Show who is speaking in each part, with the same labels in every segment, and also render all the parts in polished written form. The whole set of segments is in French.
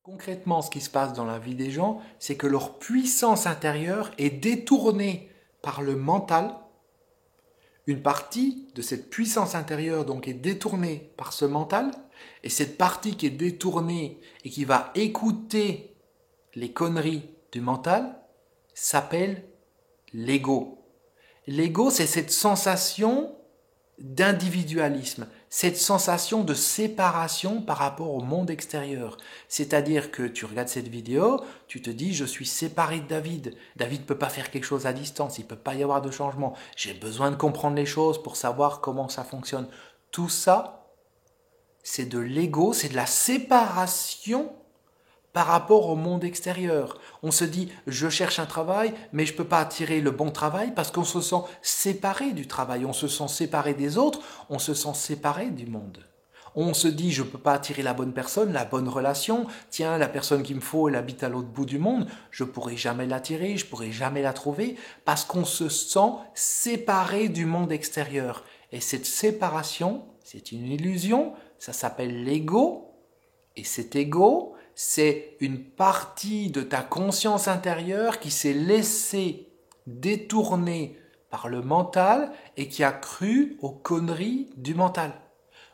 Speaker 1: Concrètement, ce qui se passe dans la vie des gens, c'est que leur puissance intérieure est détournée par le mental. Une partie de cette puissance intérieure donc est détournée par ce mental, et cette partie qui est détournée et qui va écouter les conneries du mental s'appelle l'ego. L'ego, c'est cette sensation d'individualisme, cette sensation de séparation par rapport au monde extérieur. C'est-à-dire que tu regardes cette vidéo, tu te dis je suis séparé de David. David ne peut pas faire quelque chose à distance, il ne peut pas y avoir de changement. J'ai besoin de comprendre les choses pour savoir comment ça fonctionne. Tout ça, c'est de l'ego, c'est de la séparation par rapport au monde extérieur. On se dit, je cherche un travail, mais je ne peux pas attirer le bon travail parce qu'on se sent séparé du travail, on se sent séparé des autres, on se sent séparé du monde. On se dit, je ne peux pas attirer la bonne personne, la bonne relation. Tiens, la personne qu'il me faut, elle habite à l'autre bout du monde. Je ne pourrai jamais l'attirer, je ne pourrai jamais la trouver parce qu'on se sent séparé du monde extérieur. Et cette séparation, c'est une illusion, ça s'appelle l'ego. Et cet ego, c'est une partie de ta conscience intérieure qui s'est laissée détourner par le mental et qui a cru aux conneries du mental.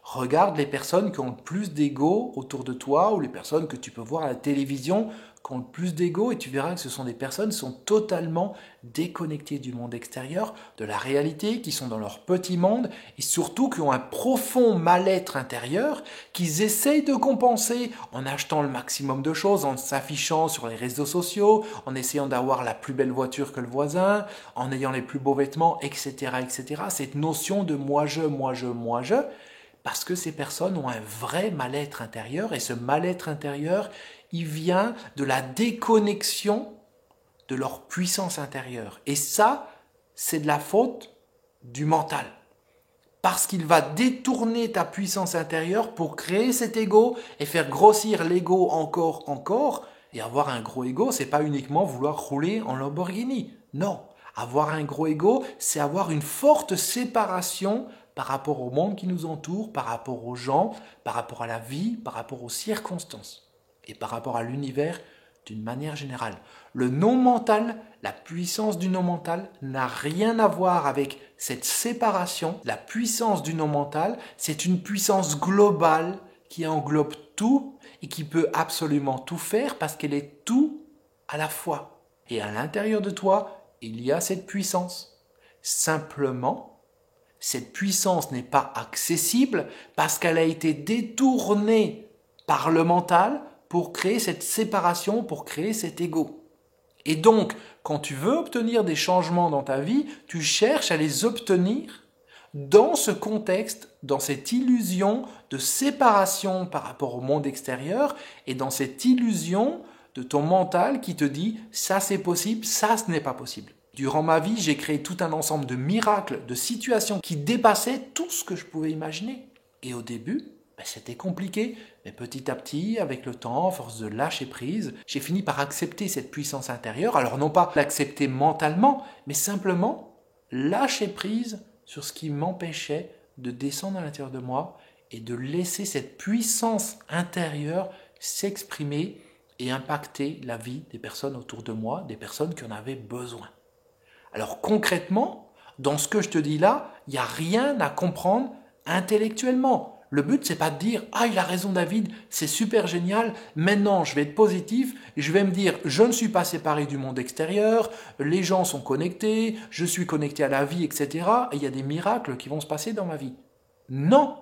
Speaker 1: Regarde les personnes qui ont le plus d'ego autour de toi ou les personnes que tu peux voir à la télévision qui ont le plus d'ego et tu verras que ce sont des personnes qui sont totalement déconnectées du monde extérieur, de la réalité, qui sont dans leur petit monde et surtout qui ont un profond mal-être intérieur qu'ils essayent de compenser en achetant le maximum de choses, en s'affichant sur les réseaux sociaux, en essayant d'avoir la plus belle voiture que le voisin, en ayant les plus beaux vêtements, etc., etc. Cette notion de moi-je, moi-je, moi-je, parce que ces personnes ont un vrai mal-être intérieur et ce mal-être intérieur, il vient de la déconnexion de leur puissance intérieure. Et ça, c'est de la faute du mental. Parce qu'il va détourner ta puissance intérieure pour créer cet ego et faire grossir l'ego encore. Et avoir un gros ego, c'est pas uniquement vouloir rouler en Lamborghini. Non. Avoir un gros ego, c'est avoir une forte séparation par rapport au monde qui nous entoure, par rapport aux gens, par rapport à la vie, par rapport aux circonstances et par rapport à l'univers d'une manière générale. Le non mental, la puissance du non mental n'a rien à voir avec cette séparation. La puissance du non mental, c'est une puissance globale qui englobe tout et qui peut absolument tout faire parce qu'elle est tout à la fois. Et à l'intérieur de toi, il y a cette puissance. Simplement, cette puissance n'est pas accessible parce qu'elle a été détournée par le mental pour créer cette séparation, pour créer cet ego. Et donc, quand tu veux obtenir des changements dans ta vie, tu cherches à les obtenir dans ce contexte, dans cette illusion de séparation par rapport au monde extérieur et dans cette illusion de ton mental qui te dit « ça c'est possible, ça ce n'est pas possible ». Durant ma vie, j'ai créé tout un ensemble de miracles, de situations qui dépassaient tout ce que je pouvais imaginer. Et au début, c'était compliqué, mais petit à petit, avec le temps, à force de lâcher prise, j'ai fini par accepter cette puissance intérieure. Alors non pas l'accepter mentalement, mais simplement lâcher prise sur ce qui m'empêchait de descendre à l'intérieur de moi et de laisser cette puissance intérieure s'exprimer et impacter la vie des personnes autour de moi, des personnes qui en avaient besoin. Alors concrètement, dans ce que je te dis là, il n'y a rien à comprendre intellectuellement. Le but, c'est pas de dire « Ah, il a raison David, c'est super génial, maintenant je vais être positif, je vais me dire je ne suis pas séparé du monde extérieur, les gens sont connectés, je suis connecté à la vie, etc. Et il y a des miracles qui vont se passer dans ma vie. » Non.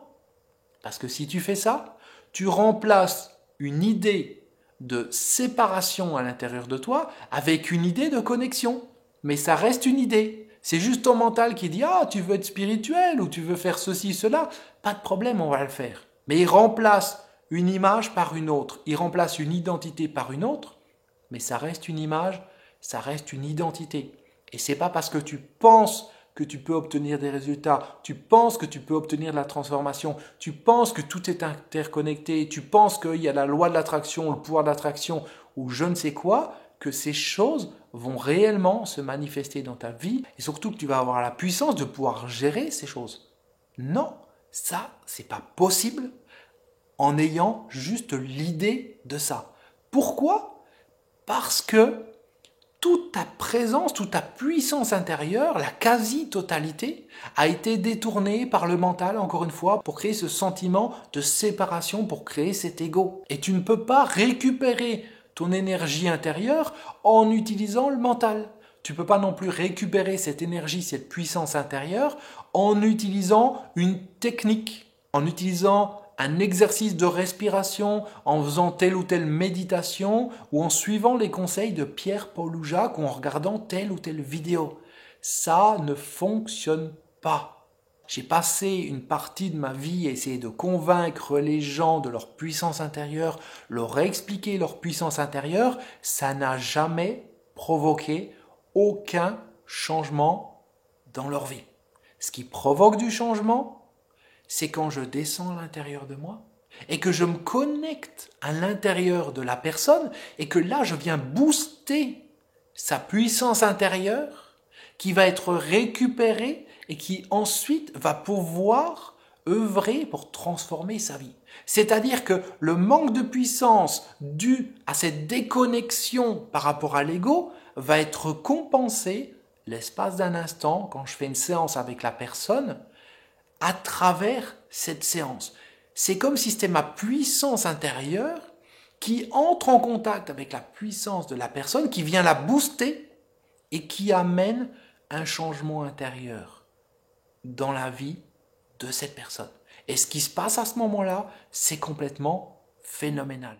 Speaker 1: Parce que si tu fais ça, tu remplaces une idée de séparation à l'intérieur de toi avec une idée de connexion. Mais ça reste une idée. C'est juste ton mental qui dit « Ah, tu veux être spirituel ou tu veux faire ceci, cela ». Pas de problème, on va le faire. Mais il remplace une image par une autre. Il remplace une identité par une autre. Mais ça reste une image, ça reste une identité. Et c'est pas parce que tu penses que tu peux obtenir des résultats, tu penses que tu peux obtenir de la transformation, tu penses que tout est interconnecté, tu penses qu'il y a la loi de l'attraction, le pouvoir de l'attraction ou je ne sais quoi, que ces choses vont réellement se manifester dans ta vie et surtout que tu vas avoir la puissance de pouvoir gérer ces choses. Non, ça, c'est pas possible en ayant juste l'idée de ça. Pourquoi? Parce que toute ta présence, toute ta puissance intérieure, la quasi-totalité, a été détournée par le mental, encore une fois, pour créer ce sentiment de séparation, pour créer cet ego. Et tu ne peux pas récupérer ton énergie intérieure en utilisant le mental. Tu ne peux pas non plus récupérer cette énergie, cette puissance intérieure en utilisant une technique, en utilisant un exercice de respiration, en faisant telle ou telle méditation ou en suivant les conseils de Pierre, Paul ou Jacques ou en regardant telle ou telle vidéo. Ça ne fonctionne pas. J'ai passé une partie de ma vie à essayer de convaincre les gens de leur puissance intérieure, leur expliquer leur puissance intérieure. Ça n'a jamais provoqué aucun changement dans leur vie. Ce qui provoque du changement, c'est quand je descends à l'intérieur de moi et que je me connecte à l'intérieur de la personne et que là, je viens booster sa puissance intérieure qui va être récupérée et qui ensuite va pouvoir œuvrer pour transformer sa vie. C'est-à-dire que le manque de puissance dû à cette déconnexion par rapport à l'ego va être compensé l'espace d'un instant quand je fais une séance avec la personne à travers cette séance. C'est comme si c'était ma puissance intérieure qui entre en contact avec la puissance de la personne, qui vient la booster et qui amène un changement intérieur dans la vie de cette personne. Et ce qui se passe à ce moment-là, c'est complètement phénoménal.